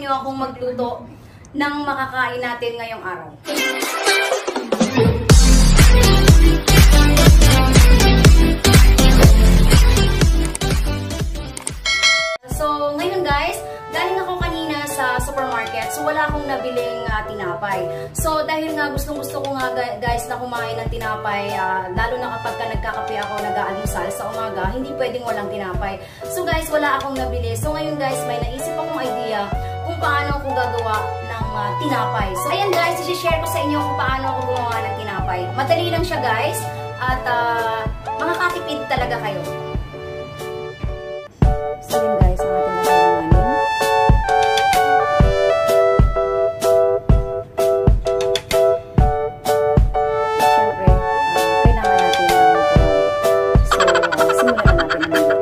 niyo akong magluto ng makakain natin ngayong araw. So, ngayon guys, galing ako kanina sa supermarket. So, wala akong nabiling tinapay. So, dahil nga gustong-gusto ko nga guys na kumain ng tinapay, lalo na kapag nagkakape ako, nag-aalmusal sa umaga, hindi pwedeng walang tinapay. So, guys, wala akong nabili. So, ngayon guys, may naisip akong idea kung paano ako gagawa ng tinapay. So, ayan guys, i-share ko sa inyo kung paano ako gumawa ng tinapay. Madali lang siya guys, at makakatipid talaga kayo. So, yun guys, ang ating gagawin namin. Siyempre, kailangan natin ng kawali. So, simulan na natin ang dito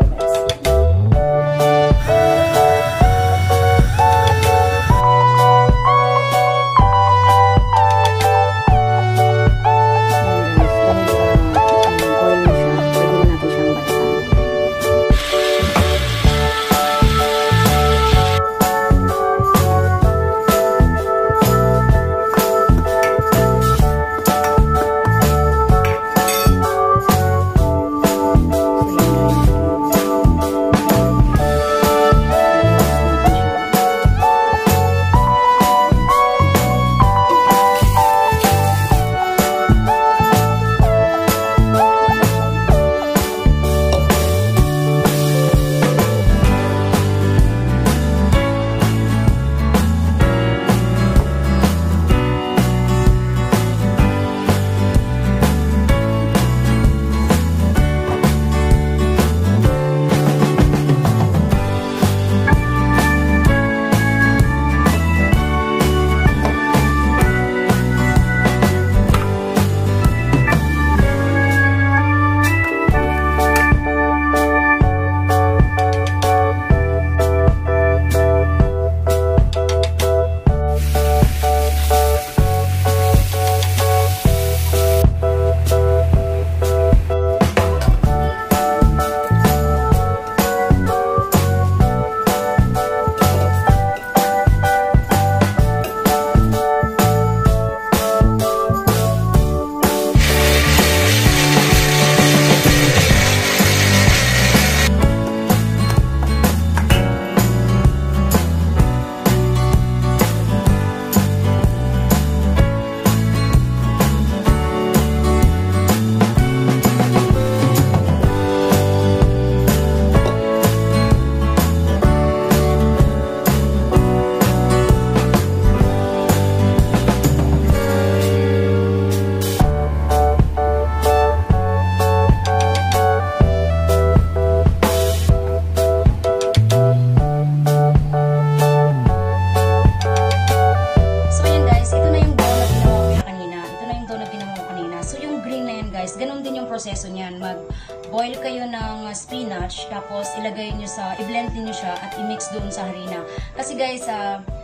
guys. Ganun din yung proseso niyan. Mag-boil kayo ng spinach, tapos ilagay nyo i-blend niyo siya at i-mix doon sa harina. Kasi guys,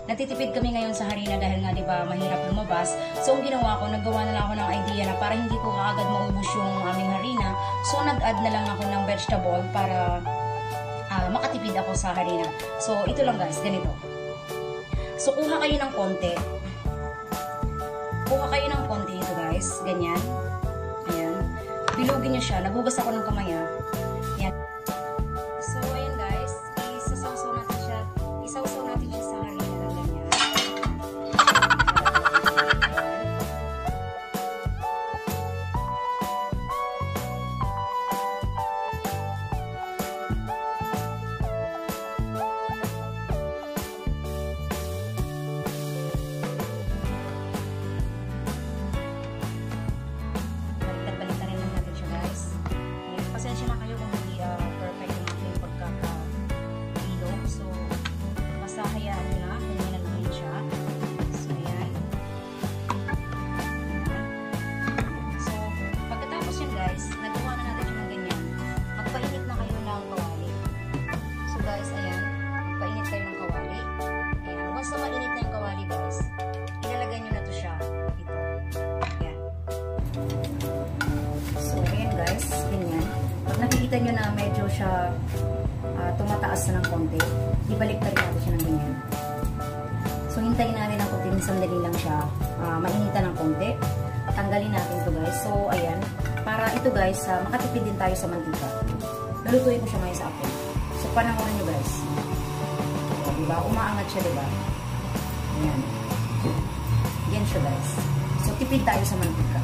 natitipid kami ngayon sa harina dahil nga 'di ba mahirap lumabas. So ang ginawa ko, naggawa na lang ako ng idea na para hindi ko kaagad maubos yung aming harina. So nag-add na lang ako ng vegetable para makatipid ako sa harina. So ito lang guys, ganito. So kuha kayo ng konti. Kuha kayo ng konti ito guys, ganyan. Bilugin nyo siya. Nagugas ako ng kamay. Yan. So, ayan guys. Isasawsaw natin siya. Isawsaw natin siya sa harina ng ganyan. nakikita nyo na medyo siya tumataas na ng konti, ibalik tayo natin siya ng ganyan. So, hintayin natin ang konti. Sandali lang siya. Mainitan ng konti. Tanggalin natin ito guys. So, ayan. Para ito guys, makatipid din tayo sa mantika. Nalutuin ko siya ngayon sa apoy. So, panahon nyo guys. Diba? Umaangat siya, diba? Ayan. Yan siya guys. So, tipid tayo sa mantika.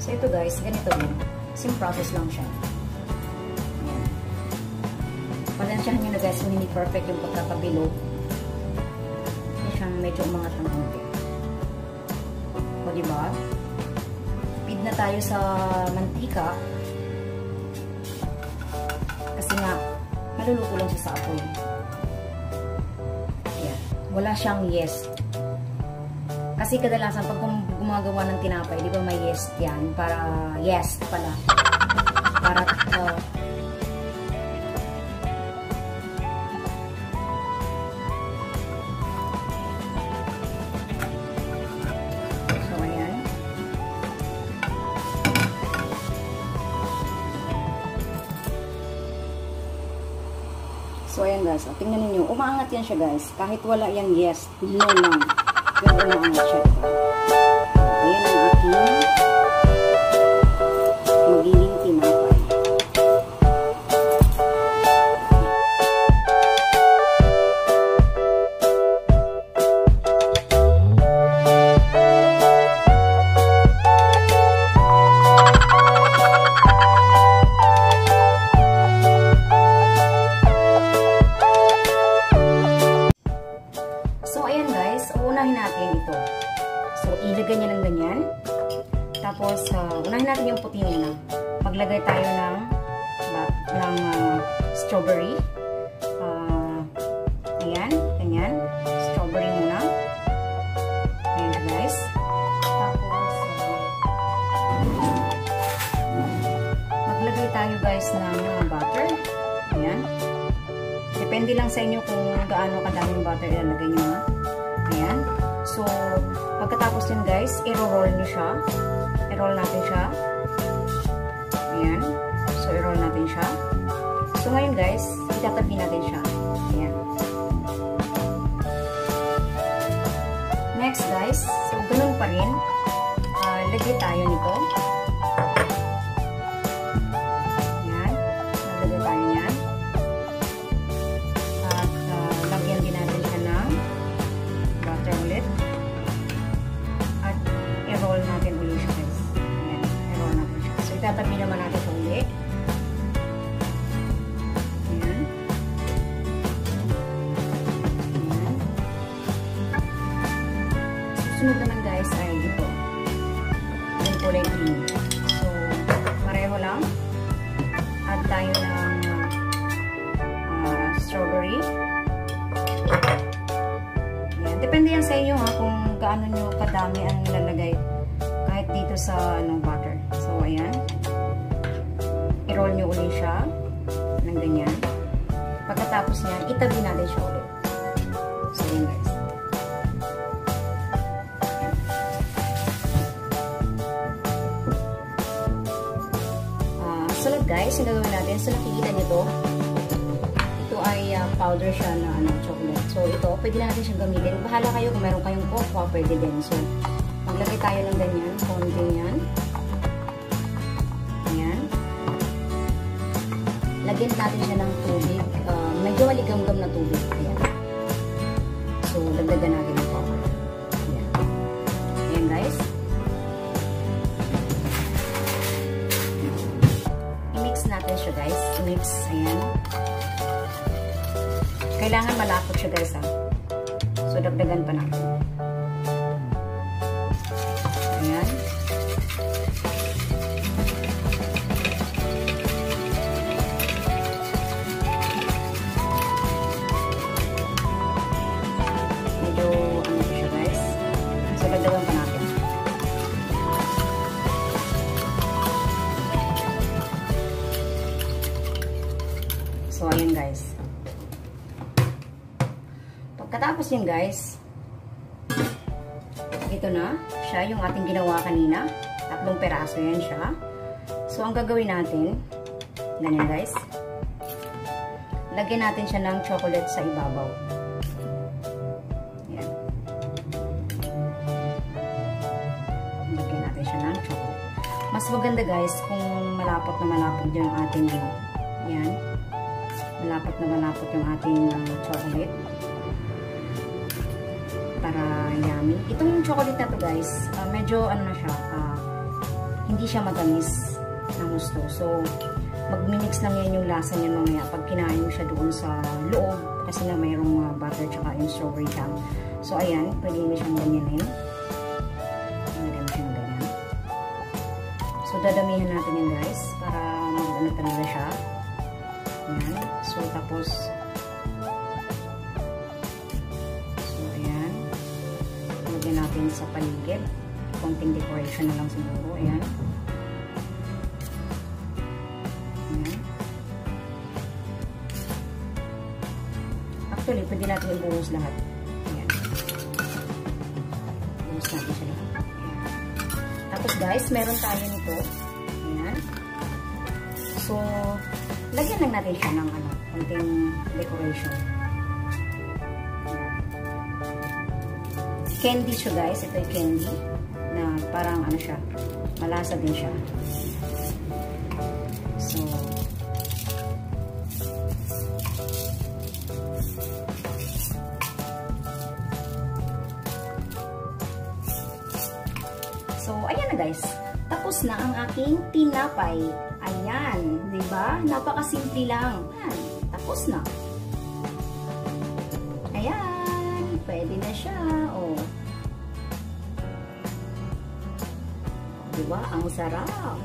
So, ito guys, ganito din. Same process lang siya. Ayan. Palansyahan nyo na guys, kung hindi perfect yung pagkakabilog. Hindi siyang medyo umangat ng konti. O, diba? Tipid na tayo sa mantika. Kasi nga, maluluto lang siya sa apoy. Ayan. Wala siyang yeast. Kasi kadalasan pag gumagawa ng tinapay, di ba may yeast yan? Para, yeast pala. Para, so, ayan. So, ayan guys. Tingnan ninyo. Umaangat yan siya guys. Kahit wala yung yeast. No lang. Pero umaangat siya. Ayan ang aking magiging tinapay. So, ayan guys, uunahin natin ito. So, ilagay niya ng ganyan. Tapos, unahin natin yung puti muna. Maglagay tayo ng strawberry. Ayan, ganyan. Strawberry muna. Ayan guys. Tapos, maglagay tayo guys ng butter. Ayan. Depende lang sa inyo kung gaano kadaming butter ilalagay nyo. Ayan. So, pagkatapos yun guys, i-roll nyo siya. I-roll natin siya. Ayan. So, i-roll natin siya. So, ngayon guys, itatabi natin siya. Ayan. Next guys, so ganun pa rin. Lagay tayo nito. Ayan. Lagay tayo yan. I-roll natin ulit siya guys. Ayan, i-roll natin siya. So, itatabi naman natin siya ulit. Ayan. Ayan. Susunod naman guys ay ito. Yung kulay green. So, pareho lang. Add tayo ng strawberry. Ayan. Depende yan sa inyo ha, kung gaano nyo kadami ang nilalagay. Kahit dito sa butter. So, ayan. I-roll nyo ulit siya. Ng ganyan. Pagkatapos niyan, itabi natin siya ulit. So, ayan guys. Sunod guys, yung gagawin natin. So, nakikita nyo to. Ito ay powder siya na chocolate. So, ito, pwede na natin siyang gamitin. Bahala kayo kung meron kayong cocoa, pwede din. So, maglagay tayo ng ganyan. Konti yan. Ayan. Lagyan natin siya ng tubig. Medyo maligam-gam na tubig. Ayan. So, dagdagan natin ng cocoa. Ayan. Ayan guys. I-mix natin siya guys. I-mix. Ayan. Kailangan malapot siya guys ha. So, dagdagan pa natin. Ayan. Medyo ano siya guys. So, dagdagan pa natin. So, ayan guys. Pagkatapos yun guys, ito na siya yung ating ginawa kanina. 3 peraso yan siya. So, ang gagawin natin, ganyan guys, lagyan natin siya ng chocolate sa ibabaw. Mas maganda guys kung malapot na malapot yung ating ano. Yan. Malapot na malapot yung ating chocolate. Para yummy. Itong chocolate na to guys, medyo ano na siya, hindi siya matamis na gusto. So, magmi-mix lang yan yung lasa niya mamaya pag kinain mo siya doon sa loob kasi na mayroong butter tsaka yung strawberry jam. So, ayan, pwede mo siyang ganyanin. Pwede mo siyang ganyan. So, dadamihan natin yan guys para mag-ano talaga siya. Ayan. So, tapos lagyan natin sa paligid. Konting decoration na lang siguro. Ayan. Ayan. Actually, pwede natin ibuhos lahat. Ayan. Ibuhos natin siya lahat. Ayan. Tapos guys, meron tayo nito. Ayan. So, lagyan lang natin siya ng konting decoration. Candy siya guys. Ito yung candy na parang ano siya, malasa din siya. So, ayan na guys. Tapos na ang aking tinapay. Ayan, 'di ba? Napakasimple lang. Ayan, tapos na. Ayan, pwede na siya. Oh. Diba? Ang sarap.